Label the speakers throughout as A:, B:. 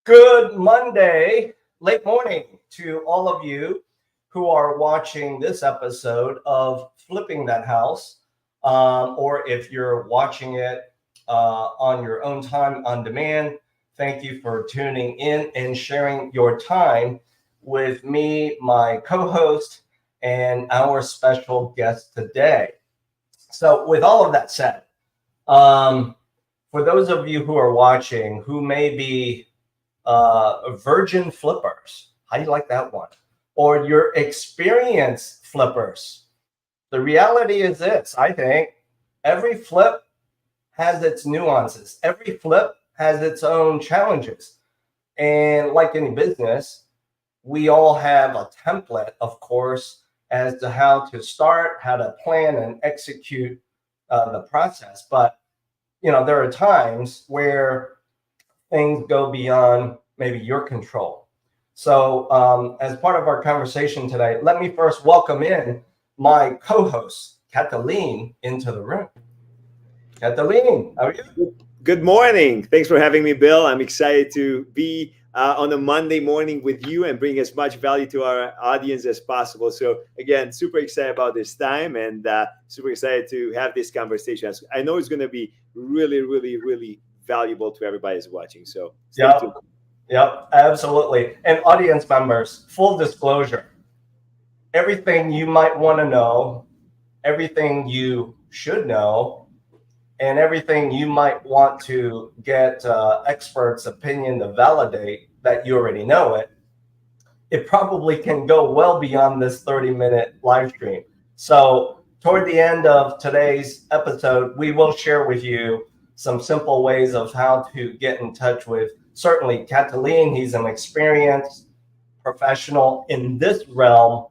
A: Good Monday, late morning to all of you who are watching this episode of Flipping That House, or if you're watching it on your own time on demand. Thank you for tuning in and sharing your time with me, my co-host, and our special guest today. So, with all of that said, for those of you who are watching who may be virgin flippers. How do you like that one? Or your experienced flippers. The reality is this, I think every flip has its nuances. Every flip has its own challenges. And like any business, we all have a template, of course, as to how to start, how to plan and execute the process. But, there are times where things go beyond maybe your control. So as part of our conversation today, let me first welcome in my co-host, Catalin, into the room. Catalin, how are you?
B: Good morning. Thanks for having me, Bill. I'm excited to be on a Monday morning with you and bring as much value to our audience as possible. So again, super excited about this time and super excited to have this conversation. I know it's going to be really, really, really valuable to everybody who's watching. So stay tuned.
A: Yep, absolutely. And audience members, full disclosure, everything you might want to know, everything you should know, and everything you might want to get experts' opinion to validate that you already know it probably can go well beyond this 30-minute live stream. So toward the end of today's episode, we will share with you some simple ways of how to get in touch with certainly Catalin. He's an experienced professional in this realm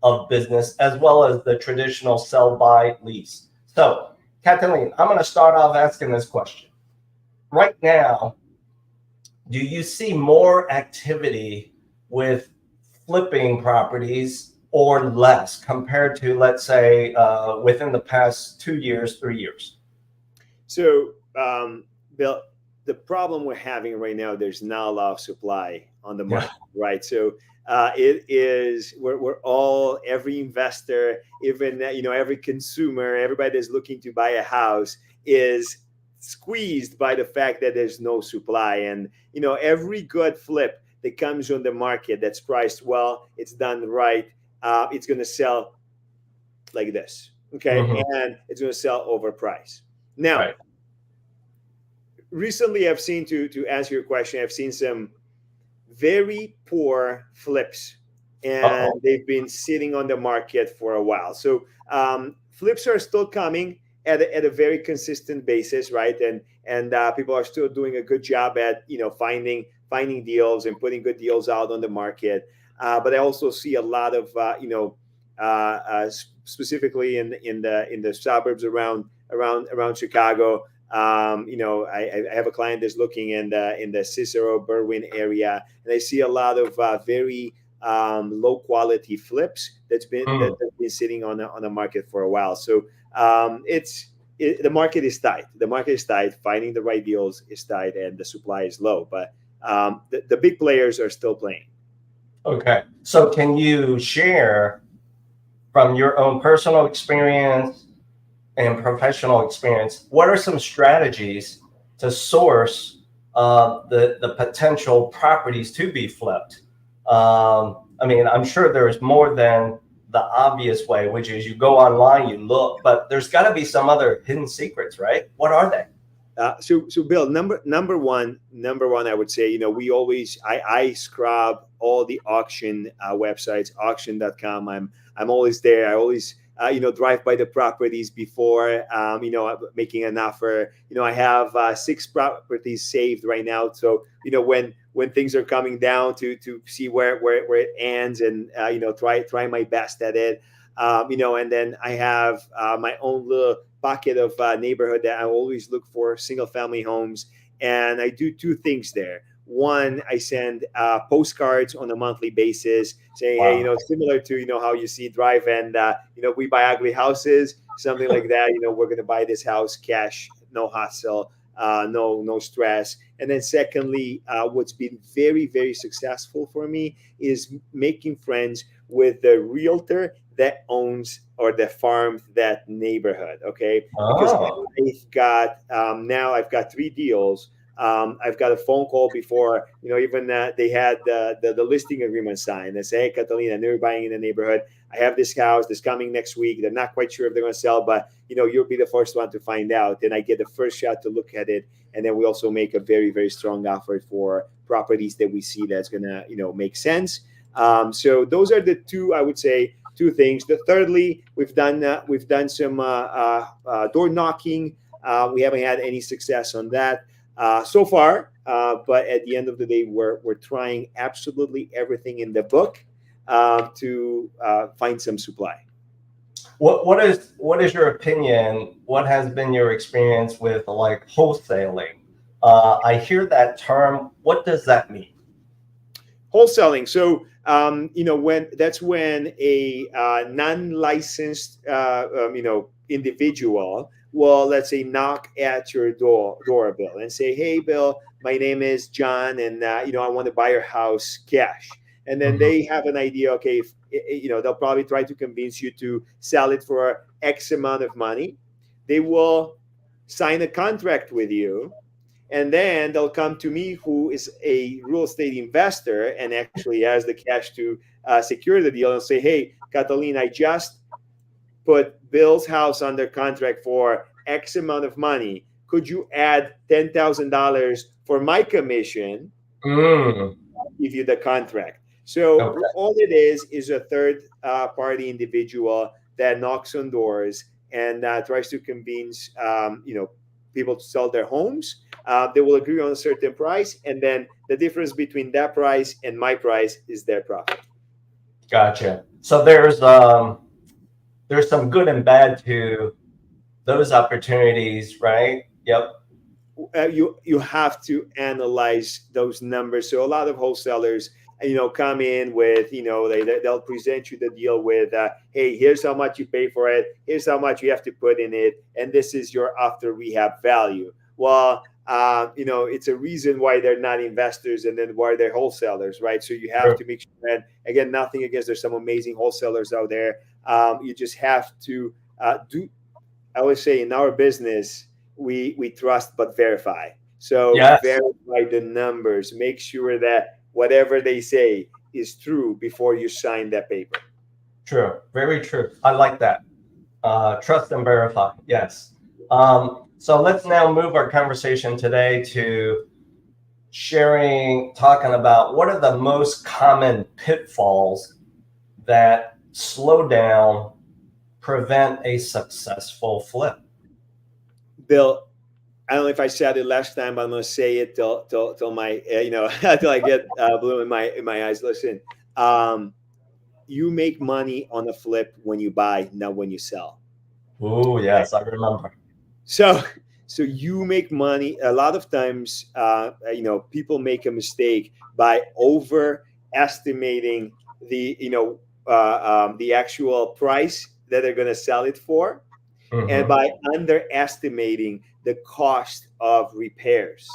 A: of business, as well as the traditional sell, buy, lease. So Catalin, I'm going to start off asking this question. Right now, do you see more activity with flipping properties or less compared to, let's say, within the past 2 years, 3 years?
B: So, Bill, the problem we're having right now, there's not a lot of supply on the market, right? So we're all, every investor, even, every consumer, everybody that's looking to buy a house is squeezed by the fact that there's no supply. And, every good flip that comes on the market that's priced well, it's done right, it's going to sell like this, okay? Mm-hmm. And it's going to sell overpriced. Now, right. Recently I've seen, to answer your question, I've seen some very poor flips, and they've been sitting on the market for a while. So flips are still coming at a very consistent basis, right? And people are still doing a good job at finding deals and putting good deals out on the market. But I also see a lot of specifically in the suburbs around Chicago. I have a client that's looking in the Cicero, Berwyn area, and I see a lot of very low quality flips that's been sitting on the market for a while. So the market is tight. The market is tight. Finding the right deals is tight, and the supply is low. But the big players are still playing.
A: Okay, so can you share from your own personal experience and professional experience, what are some strategies to source the potential properties to be flipped? I'm sure there's more than the obvious way, which is you go online, you look, but there's got to be some other hidden secrets, right? What are they?
B: So Bill, number one, I would say, I scrub all the auction websites, auction.com. I'm always there. I always drive by the properties before, making an offer. I have 6 properties saved right now. So, when things are coming down to see where it ends, and, try my best at it. And then I have my own little pocket of neighborhood that I always look for single family homes. And I do 2 things there. One, I send postcards on a monthly basis saying, wow, hey, similar to, how you see Drive and, we buy ugly houses, something like that. We're going to buy this house cash, no hassle. no stress. And then secondly, what's been very, very successful for me is making friends with the realtor that owns or that farms that neighborhood. Okay, because
A: Oh,
B: now I've got 3 deals. I've got a phone call before, even they had the listing agreement signed. They say, hey, Catalina, I know you're buying in the neighborhood. I have this house that's coming next week. They're not quite sure if they're going to sell, but you'll be the first one to find out. Then I get the first shot to look at it, and then we also make a very, very strong offer for properties that we see that's going to make sense. So those are the two, I would say, two things. The thirdly, we've done some door knocking. We haven't had any success on that so far, but at the end of the day, we're trying absolutely everything in the book to find some supply.
A: what is your opinion? What has been your experience with like wholesaling? I hear that term. What does that mean?
B: Wholesaling. So when a non-licensed individual will, let's say, knock at your doorbell and say, hey, Bill, my name is John, and I want to buy your house cash. And then they have an idea, okay, they'll probably try to convince you to sell it for X amount of money. They will sign a contract with you, and then they'll come to me, who is a real estate investor and actually has the cash to secure the deal, and say, hey, Catalin, I just put Bill's house under contract for X amount of money. Could you add $10,000 for my commission? Give you the contract. So
A: Okay.
B: all it is a third party individual that knocks on doors and tries to convince people to sell their homes. They will agree on a certain price, and then the difference between that price and my price is their profit.
A: Gotcha. So there's some good and bad to those opportunities, right? Yep.
B: You have to analyze those numbers. So a lot of wholesalers come in with they'll present you the deal with hey, here's how much you pay for it, here's how much you have to put in it, and this is your after rehab value. Well, it's a reason why they're not investors, and then why they're wholesalers, right? So you have to make sure. And again, nothing against, there's some amazing wholesalers out there. You just have to do. I always say in our business, we trust but verify. So
A: Yes.
B: verify the numbers. Make sure that whatever they say is true before you sign that paper.
A: True. Very true. I like that. Trust and verify. Yes. So let's now move our conversation today to talking about what are the most common pitfalls that slow down, prevent a successful flip.
B: Bill, I don't know if I said it last time, but I'm going to say it till my till I get blue in my eyes. Listen, you make money on a flip when you buy, not when you sell.
A: Oh yes, I remember.
B: So you make money. A lot of times, people make a mistake by overestimating the actual price that they're going to sell it for, and by underestimating the cost of repairs.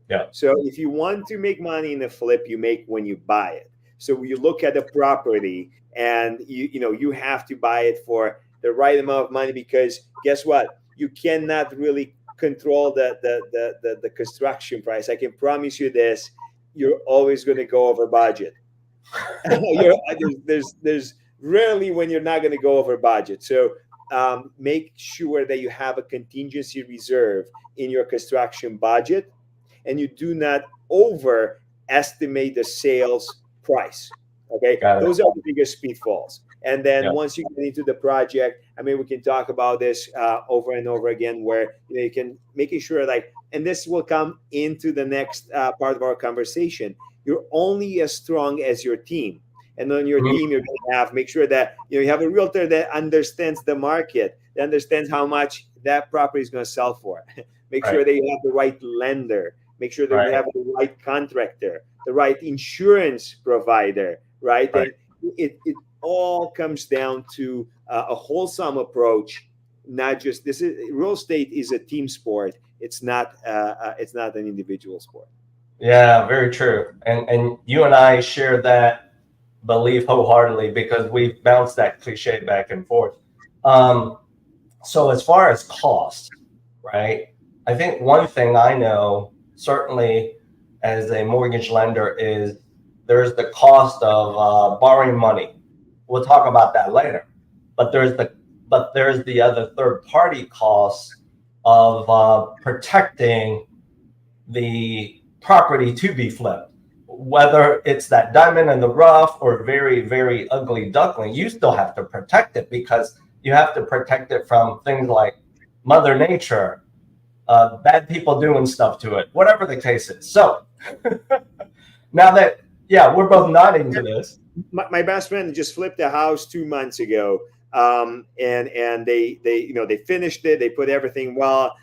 A: Yeah.
B: So if you want to make money in a flip, you make when you buy it. So you look at the property, and you have to buy it for the right amount of money, because guess what? You cannot really control the construction price. I can promise you this: you're always going to go over budget. There's rarely when you're not going to go over budget. So make sure that you have a contingency reserve in your construction budget, and you do not overestimate the sales price. Okay, those are the biggest pitfalls. And then once you get into the project, I mean, we can talk about this over and over again, where you can making sure, like, and this will come into the next part of our conversation. You're only as strong as your team. And on your team, you're going to make sure that you have a realtor that understands the market, that understands how much that property is going to sell for. Make sure that you have the right lender. Make sure that you have the right contractor, the right insurance provider, right? And it all comes down to a wholesome approach not just this is real estate is a team sport. It's not an individual sport.
A: Yeah, very true. And you and I share that belief wholeheartedly because we bounce that cliche back and forth. Um, so as far as cost, right? I think one thing I know certainly as a mortgage lender is there's the cost of borrowing money. We'll talk about that later. But there's the other third party costs of protecting the property to be flipped. Whether it's that diamond in the rough or very, very ugly duckling, you still have to protect it because you have to protect it from things like Mother Nature, bad people doing stuff to it, whatever the case is. So now that, yeah, we're both nodding to this.
B: My best friend just flipped a house 2 months ago, and they finished it. They put everything well.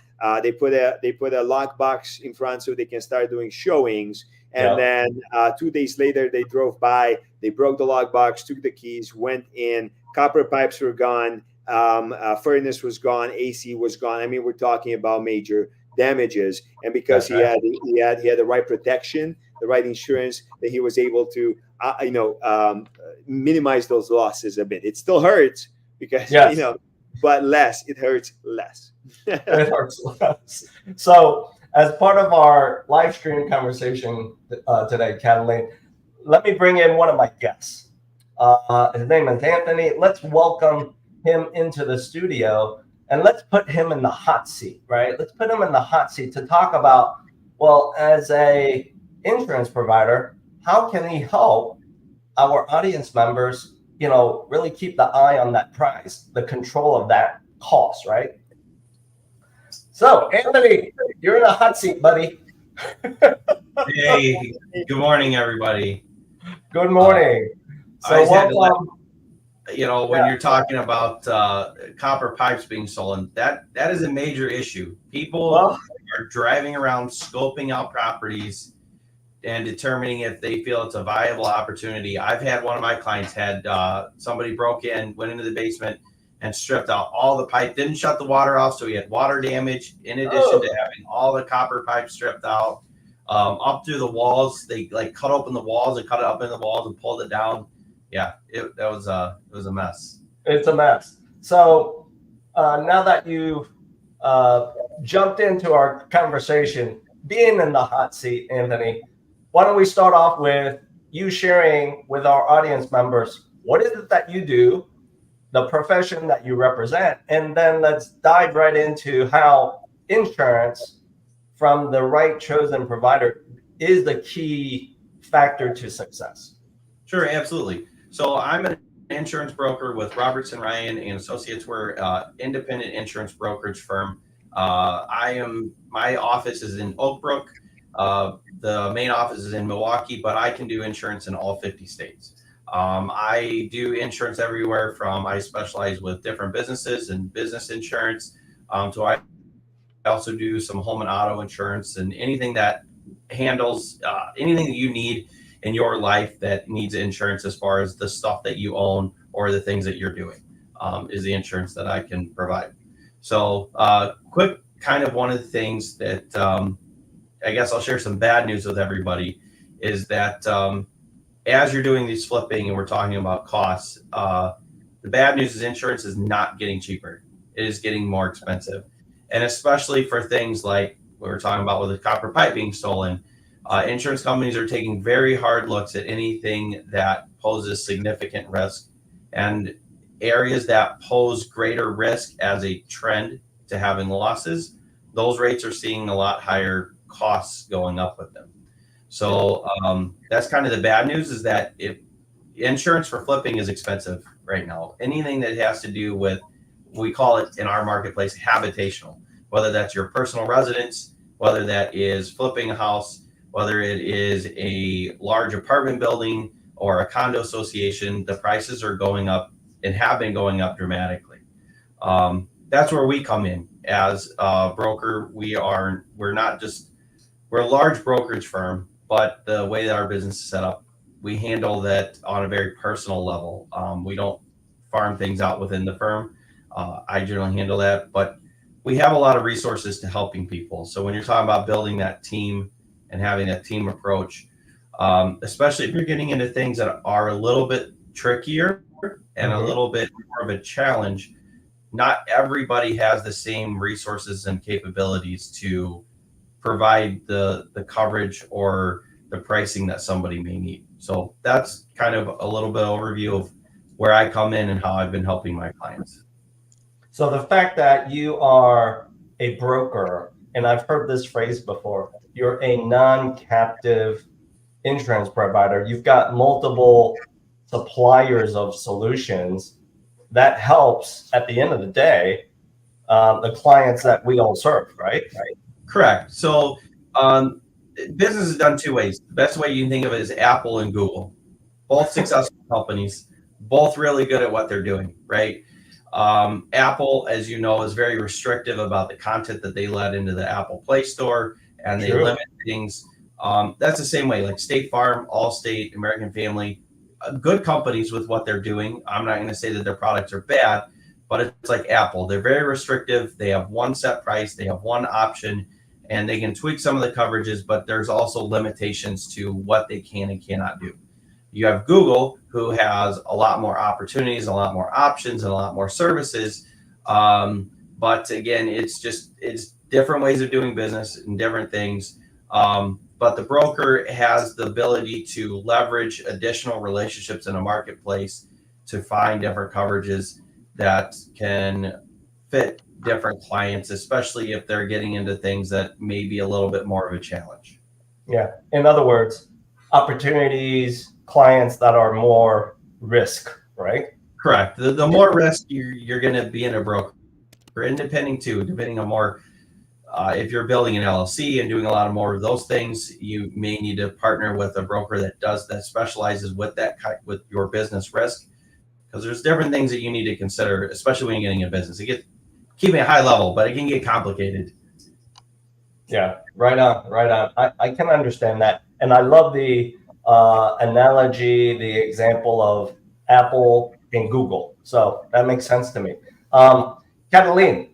B: They put a lockbox in front so they can start doing showings. And then 2 days later, they drove by. They broke the lockbox, took the keys, went in. Copper pipes were gone. Furnace was gone. AC was gone. I mean, we're talking about major damages. And because he had the right protection, the right insurance, that he was able to minimize those losses a bit. It still hurts because but less. It hurts less.
A: It hurts less. So, as part of our live stream conversation today, Catalin, let me bring in one of my guests. His name is Anthony. Let's welcome him into the studio and let's put him in the hot seat, right? Let's put him in the hot seat to talk about, well, as a insurance provider, how can he help our audience members, really keep the eye on that price, the control of that cost, right? So, Anthony, you're in a hot seat, buddy.
C: Hey, good morning, everybody.
A: Good morning. So, welcome.
C: When you're talking about copper pipes being stolen, that is a major issue. People are driving around, scoping out properties and determining if they feel it's a viable opportunity. I've had one of my clients had somebody broke in, went into the basement, and stripped out all the pipe, didn't shut the water off, so he had water damage in addition to having all the copper pipes stripped out. Up through the walls, they cut open the walls and cut it up in the walls and pulled it down. Yeah, it was a mess.
A: It's a mess. So now that you jumped into our conversation, being in the hot seat, Anthony, why don't we start off with you sharing with our audience members, what is it that you do, the profession that you represent, and then let's dive right into how insurance from the right chosen provider is the key factor to success.
C: Sure, absolutely. So I'm an insurance broker with Robertson Ryan and Associates. We're an independent insurance brokerage firm. My office is in Oak Brook. The main office is in Milwaukee, but I can do insurance in all 50 states. I do insurance everywhere from I specialize with different businesses and business insurance. So I also do some home and auto insurance and anything that handles anything that you need in your life that needs insurance as far as the stuff that you own or the things that you're doing is the insurance that I can provide. So quick kind of one of the things that I guess I'll share some bad news with everybody is that as you're doing these flipping and we're talking about costs, the bad news is insurance is not getting cheaper. It is getting more expensive. And especially for things like we were talking about with the copper pipe being stolen, insurance companies are taking very hard looks at anything that poses significant risk, and areas that pose greater risk as a trend to having losses, those rates are seeing a lot higher costs going up with them. So that's kind of the bad news, is that if insurance for flipping is expensive right now, anything that has to do with, we call it in our marketplace, habitational, whether that's your personal residence, whether that is flipping a house, whether it is a large apartment building or a condo association, the prices are going up and have been going up dramatically. That's where we come in as a broker. We're a large brokerage firm, but the way that our business is set up, we handle that on a very personal level. We don't farm things out within the firm. I generally handle that, but we have a lot of resources to helping people. So when you're talking about building that team and having that team approach, especially if you're getting into things that are a little bit trickier and a little bit more of a challenge, not everybody has the same resources and capabilities to provide the coverage or the pricing that somebody may need. So that's kind of a little bit overview of where I come in and how I've been helping my clients.
A: So the fact that you are a broker, and I've heard this phrase before, you're a non-captive insurance provider, you've got multiple suppliers of solutions, that helps at the end of the day, the clients that we all serve, right?
C: Correct. So business is done two ways. The best way you can think of it is Apple and Google, both successful companies, both really good at what they're doing, right? Apple, as you know, is very restrictive about the content that they let into the Apple Play Store, and they limit things. That's the same way, like State Farm, Allstate, American Family, good companies with what they're doing. I'm not going to say that their products are bad, but it's like Apple. They're very restrictive. They have one set price. They have one option, and they can tweak some of the coverages, but there's also limitations to what they can and cannot do. You have Google, who has a lot more opportunities, a lot more options, and a lot more services. But again, it's different ways of doing business and different things. But the broker has the ability to leverage additional relationships in a marketplace to find different coverages that can fit different clients, especially if they're getting into things that may be a little bit more of a challenge.
A: Yeah. In other words, opportunities, clients that are more risk, right?
C: Correct. The more risk you're going to be in a broker, or independent too, depending on more. If you're building an LLC and doing a lot of more of those things, you may need to partner with a broker that specializes with with your business risk, because there's different things that you need to consider, especially when you're getting a business. Keeping it high level, but it can get complicated.
A: Yeah, right on. I can understand that, and I love the analogy, the example of Apple and Google. So that makes sense to me. Catalin,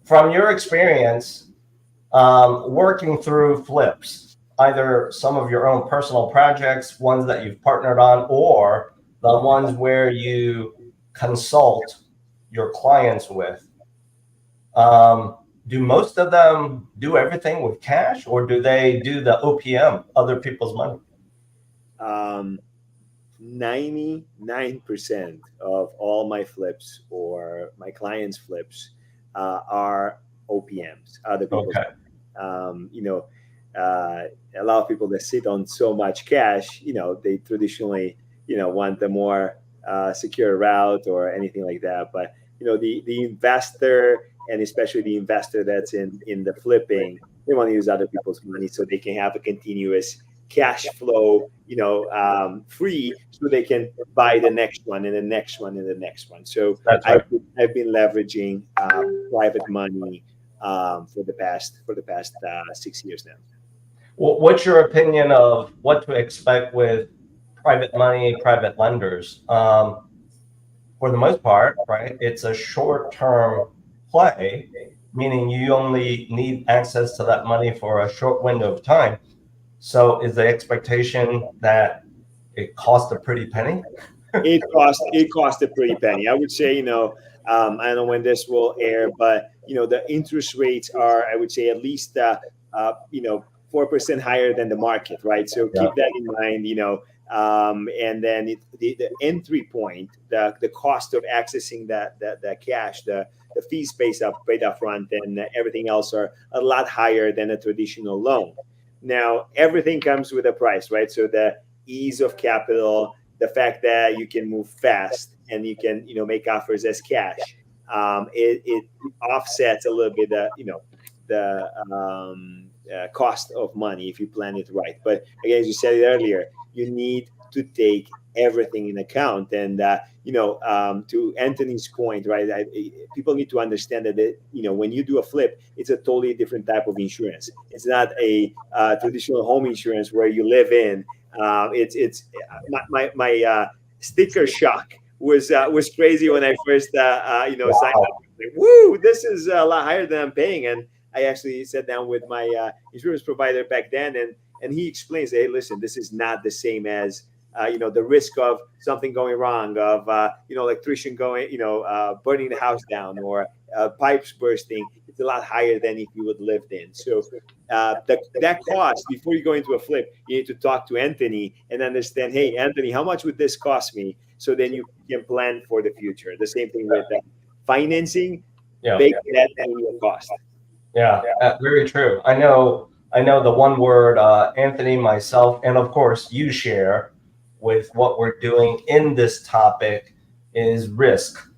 A: from your experience working through flips, either some of your own personal projects, ones that you've partnered on, or the ones where you consult your clients with, do most of them do everything with cash, or do they do the OPM, other people's money?
B: 99% of all my flips or my clients' flips are OPMs, other people's money. A lot of people that sit on so much cash, they traditionally, want the more secure route or anything like that. But, the investor, and especially the investor that's in the flipping, they want to use other people's money so they can have a continuous cash flow, free, so they can buy the next one and the next one and the next one. So right. I've been leveraging private money for the past 6 years now.
A: Well, what's your opinion of what to expect with private money, private lenders? For the most part, right, it's a short-term play, meaning you only need access to that money for a short window of time. So is the expectation that it costs a pretty penny?
B: It cost a pretty penny. I would say, I don't know when this will air, but the interest rates are, I would say, at least 4% higher than the market, right? So keep that in mind, and then the entry point, the cost of accessing that cash, the fees paid up front, and everything else are a lot higher than a traditional loan. Now, everything comes with a price, right? So the ease of capital, the fact that you can move fast and you can, make offers as cash, it offsets a little bit the cost of money if you plan it right. But again, as you said earlier, you need to take everything in account. And to Anthony's point, right? People need to understand that when you do a flip, it's a totally different type of insurance. It's not a traditional home insurance where you live in. It's my sticker shock was crazy when I first signed
A: Wow.
B: up. Like, woo, this is a lot higher than I'm paying. And I actually sat down with my insurance provider back then, and he explains, hey, listen, this is not the same as the risk of something going wrong, of electrician going, burning the house down, or pipes bursting. It's a lot higher than if you would lived in. So that cost, before you go into a flip, you need to talk to Anthony and understand, hey, Anthony, how much would this cost me? So then you can plan for the future. The same thing with financing,
A: Yeah.
B: bake that in your cost.
A: Yeah, very true. I know the one word Anthony, myself, and of course you share with what we're doing in this topic is risk.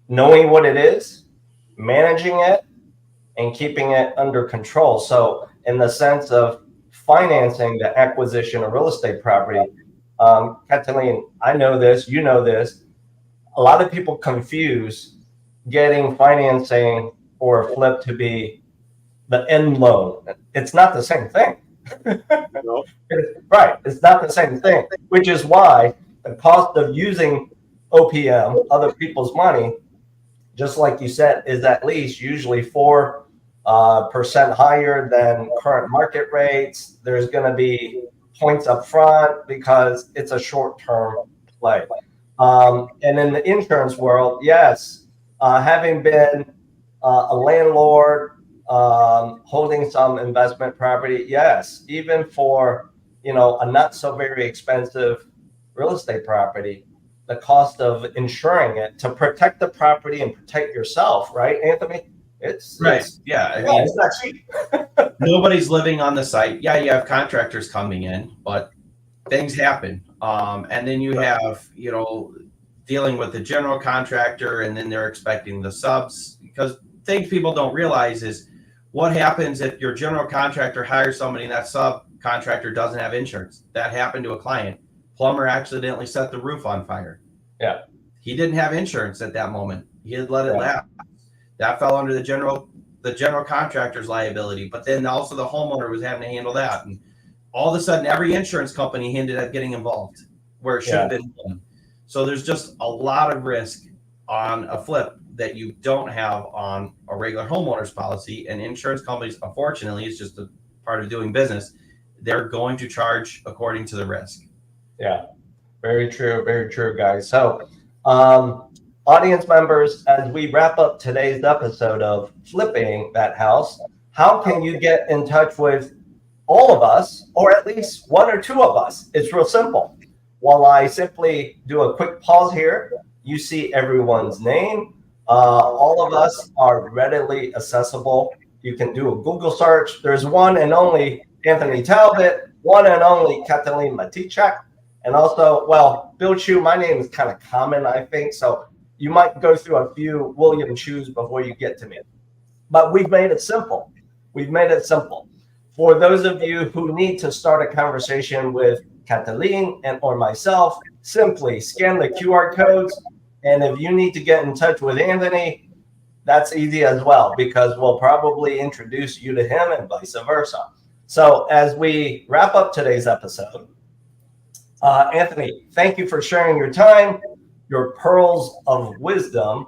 A: Knowing what it is, managing it, and keeping it under control. So in the sense of financing the acquisition of real estate property, Catalin, I know this, you know this, a lot of people confuse getting financing or a flip to be the end loan. It's not the same thing.
B: No.
A: Right. It's not the same thing, which is why the cost of using OPM, other people's money, just like you said, is at least usually 4% higher than current market rates. There's going to be points up front because it's a short-term play. And in the insurance world, yes, having been a landlord, holding some investment property, yes, even for a not so very expensive real estate property, the cost of insuring it to protect the property and protect yourself, right, Anthony? It's
C: right. Yeah, I mean,
A: it's not cheap.
C: nobody's living on the site. Yeah, you have contractors coming in, but things happen. And then you have, dealing with the general contractor, and then they're expecting the subs, because things people don't realize is what happens if your general contractor hires somebody and that subcontractor doesn't have insurance. That happened to a client. Plumber accidentally set the roof on fire.
A: Yeah.
C: He didn't have insurance at that moment. He had let it
A: Yeah.
C: lapse. That fell under the general contractor's liability, but then also the homeowner was having to handle that. And all of a sudden, every insurance company ended up getting involved where it should have been done. So there's just a lot of risk on a flip that you don't have on a regular homeowner's policy. And insurance companies, unfortunately, it's just a part of doing business. They're going to charge according to the risk.
A: Yeah, very true, guys. So, audience members, as we wrap up today's episode of Flipping That House, how can you get in touch with all of us, or at least one or two of us? It's real simple. While I simply do a quick pause here, you see everyone's name. All of us are readily accessible. You can do a Google search. There's one and only Anthony Talbot, one and only Catalin Maticiuc. And also, well, Bill Chu, my name is kind of common, I think. So you might go through a few William Chus before you get to me. But we've made it simple. We've made it simple. For those of you who need to start a conversation with Catalin and or myself, simply scan the QR codes. And if you need to get in touch with Anthony, that's easy as well, because we'll probably introduce you to him and vice versa. So as we wrap up today's episode, Anthony, thank you for sharing your time, your pearls of wisdom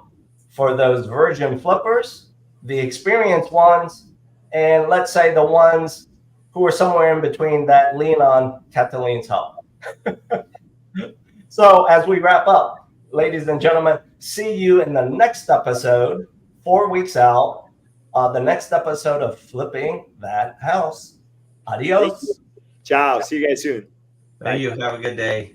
A: for those virgin flippers, the experienced ones, and let's say the ones who are somewhere in between that lean on Catalin's help. So as we wrap up, ladies and gentlemen, see you in the next episode, 4 weeks out, the next episode of Flipping That House. Adios.
B: Ciao. See you guys soon.
C: Thank you. Have a good day.